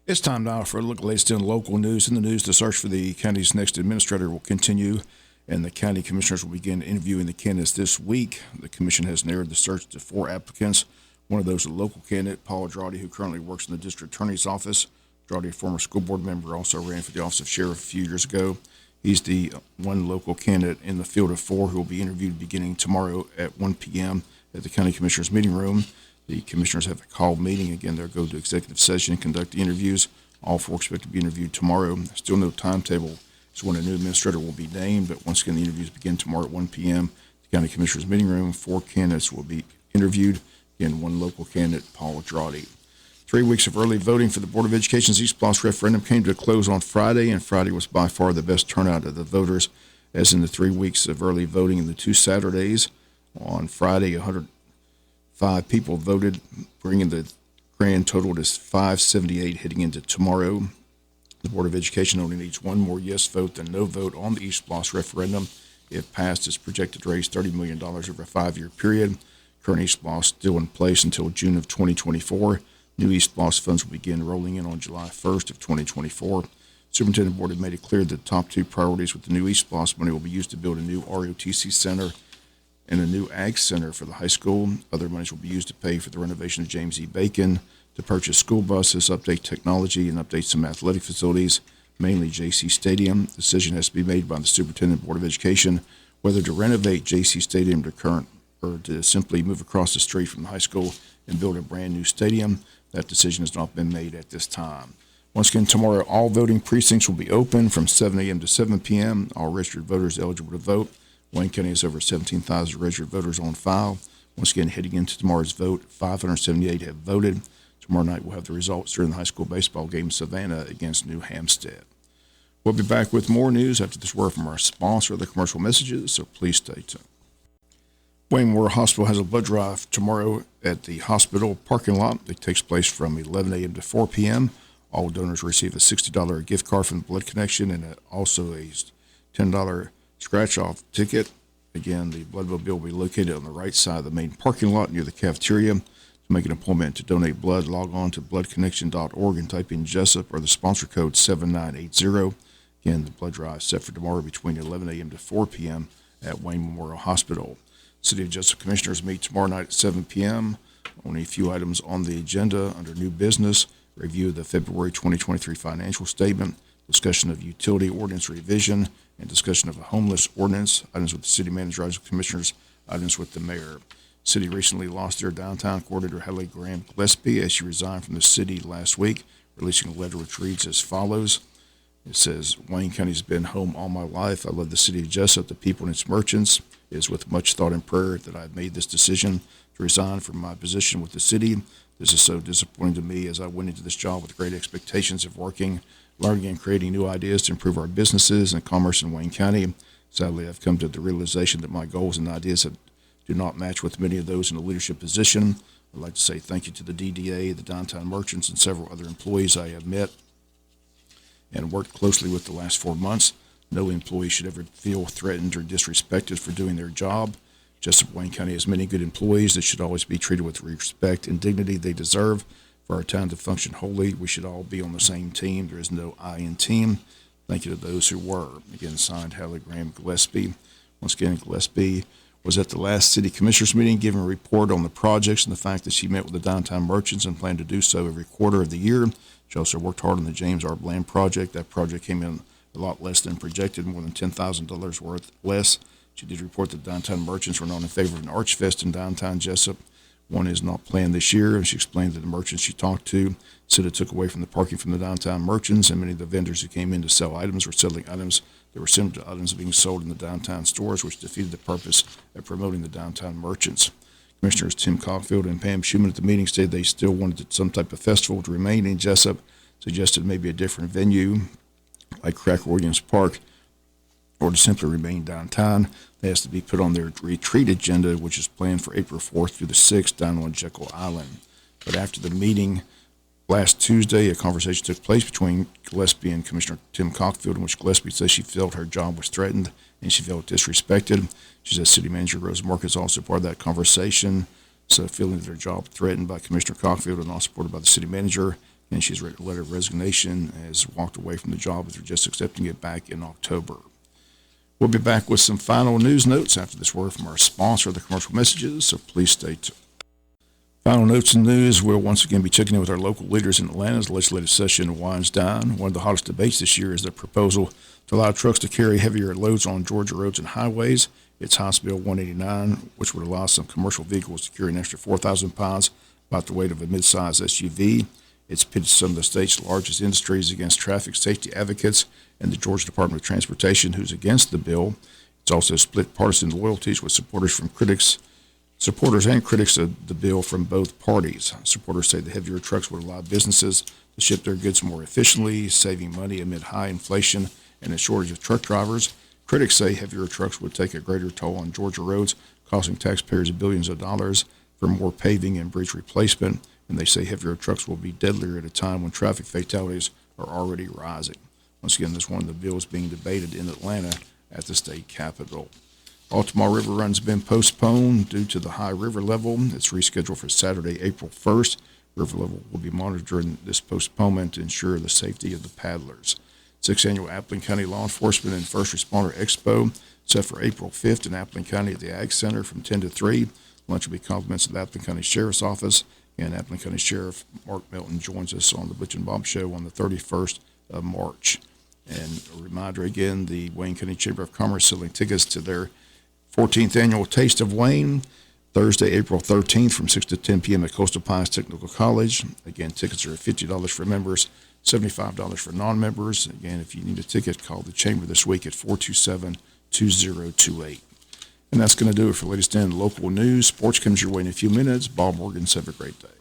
It's time now for a look at the latest in local news. In the news, the search for the county's next administrator will continue, and the county commissioners will begin interviewing the candidates this week. The commission has narrowed the search to 4 applicants. One of those is a local candidate, Paul Andrade, who currently works in the district attorney's office. Andrade, a former school board member, also ran for the office of sheriff a few years ago. He's the one local candidate in the field of 4 who will be interviewed beginning tomorrow at 1 p.m. at the county commissioners meeting room. The commissioners have a called meeting. Again, they'll go to executive session and conduct the interviews. All 4 expect to be interviewed tomorrow. Still no timetable as when a new administrator will be named, but once again, the interviews begin tomorrow at 1 p.m. The county commissioners meeting room. 4 candidates will be interviewed. Again, one local candidate, Paul Andrade. 3 weeks of early voting for the Board of Education's East Bluffs referendum came to a close on Friday, and Friday was by far the best turnout of the voters, as in the 3 weeks of early voting in the 2 Saturdays. On Friday, 105 people voted, bringing the grand total to 578 heading into tomorrow. The Board of Education only needs one more yes vote than no vote on the East Bluffs referendum. If passed, it's projected to raise $30 million over a 5-year period. Current East Bluffs still in place until June of 2024. New East Bluffs funds will begin rolling in on July 1st of 2024. Superintendent Board have made it clear that the top 2 priorities with the new East Bluffs money will be used to build a new ROTC center and a new Ag Center for the high school. Other monies will be used to pay for the renovation of James E. Bacon, to purchase school buses, update technology, and update some athletic facilities, mainly J.C. Stadium. The decision has to be made by the Superintendent Board of Education whether to renovate J.C. Stadium to current or to simply move across the street from the high school and build a brand new stadium. That decision has not been made at this time. Once again, tomorrow, all voting precincts will be open from 7 a.m. to 7 p.m. All registered voters eligible to vote. Wayne County has over 17,000 registered voters on file. Once again, heading into tomorrow's vote, 578 have voted. Tomorrow night, we'll have the results during the high school baseball game in Savannah against New Hampstead. We'll be back with more news after this word from our sponsor, the commercial messages, so please stay tuned. Wayne Memorial Hospital has a blood drive tomorrow at the hospital parking lot. It takes place from 11 a.m. to 4 p.m. All donors receive a $60 gift card from the Blood Connection and also a $10 scratch-off ticket. Again, the blood mobile will be located on the right side of the main parking lot near the cafeteria. To make an appointment to donate blood, log on to bloodconnection.org and type in Jesup or the sponsor code 7980. Again, the blood drive is set for tomorrow between 11 a.m. to 4 p.m. at Wayne Memorial Hospital. City of Jesup Commissioners meet tomorrow night at 7 p.m. Only a few items on the agenda under new business: review of the February 2023 financial statement, discussion of utility ordinance revision, and discussion of a homeless ordinance, items with the city manager, items with commissioners, items with the mayor. City recently lost their downtown coordinator, Hallie Graham Gillespie, as she resigned from the city last week, releasing a letter which reads as follows. It says, Wayne County has been home all my life. I love the city of Jesup, the people and its merchants. It is with much thought and prayer that I've made this decision to resign from my position with the city. This is so disappointing to me as I went into this job with great expectations of working, learning, and creating new ideas to improve our businesses and commerce in Wayne County. Sadly, I've come to the realization that my goals and ideas do not match with many of those in a leadership position. I'd like to say thank you to the DDA, the downtown merchants, and several other employees I have met and worked closely with the last 4 months. No employee should ever feel threatened or disrespected for doing their job. Jesup Wayne County has many good employees that should always be treated with the respect and dignity they deserve. For our town to function wholly, we should all be on the same team. There is no I in team. Thank you to those who were. Again, signed Hallie Graham Gillespie. Once again, Gillespie was at the last city commissioners meeting giving a report on the projects and the fact that she met with the downtown merchants and planned to do so every quarter of the year. She also worked hard on the James R. Bland project. That project came in a lot less than projected, more than $10,000 worth less. She did report that downtown merchants were not in favor of an Arch Fest in downtown Jesup. One is not planned this year, and she explained that the merchants she talked to said it took away from the parking from the downtown merchants, and many of the vendors who came in to sell items were selling items that were similar to items being sold in the downtown stores, which defeated the purpose of promoting the downtown merchants. Commissioners Tim Cockfield and Pam Schuman at the meeting stated they still wanted some type of festival to remain in Jesup, suggested maybe a different venue like Cracker Williams Park, or to simply remain downtown. That has to be put on their retreat agenda, which is planned for April 4th through the 6th down on Jekyll Island. But after the meeting last Tuesday, a conversation took place between Gillespie and Commissioner Tim Cockfield, in which Gillespie says she felt her job was threatened and she felt disrespected. She says City Manager Rose Mark is also part of that conversation. So feeling that her job threatened by Commissioner Cockfield and not supported by the city manager, and she's written a letter of resignation, has walked away from the job after just accepting it back in October. We'll be back with some final news notes after this word from our sponsor, the commercial messages, so please stay tuned. Final notes and news, we'll once again be checking in with our local leaders in Atlanta as the legislative session winds down. One of the hottest debates this year is the proposal to allow trucks to carry heavier loads on Georgia roads and highways. It's House Bill 189, which would allow some commercial vehicles to carry an extra 4,000 pounds, about the weight of a mid-size SUV. It's pitted some of the state's largest industries against traffic safety advocates and the Georgia Department of Transportation, who's against the bill. It's also split partisan loyalties with supporters and critics of the bill from both parties. Supporters say the heavier trucks would allow businesses to ship their goods more efficiently, saving money amid high inflation and a shortage of truck drivers. Critics say heavier trucks would take a greater toll on Georgia roads, costing taxpayers billions of dollars for more paving and bridge replacement, and they say heavier trucks will be deadlier at a time when traffic fatalities are already rising. Once again, this is one of the bills being debated in Atlanta at the state capitol. Altamar River Run's been postponed due to the high river level. It's rescheduled for Saturday, April 1st. River level will be monitored during this postponement to ensure the safety of the paddlers. 6th Annual Appling County Law Enforcement and First Responder Expo set for April 5th in Appling County at the Ag Center from 10 to 3. Lunch will be compliments of the Appling County Sheriff's Office, and Appling County Sheriff Mark Melton joins us on the Butch and Bob Show on the 31st of March. And a reminder again, the Wayne County Chamber of Commerce selling tickets to their 14th Annual Taste of Wayne, Thursday, April 13th from 6 to 10 p.m. at Coastal Pines Technical College. Again, tickets are $50 for members, $75 for non-members. Again, if you need a ticket, call the Chamber this week at 427-2028. And that's going to do it for latest in local news. Sports comes your way in a few minutes. Bob Morgan, have a great day.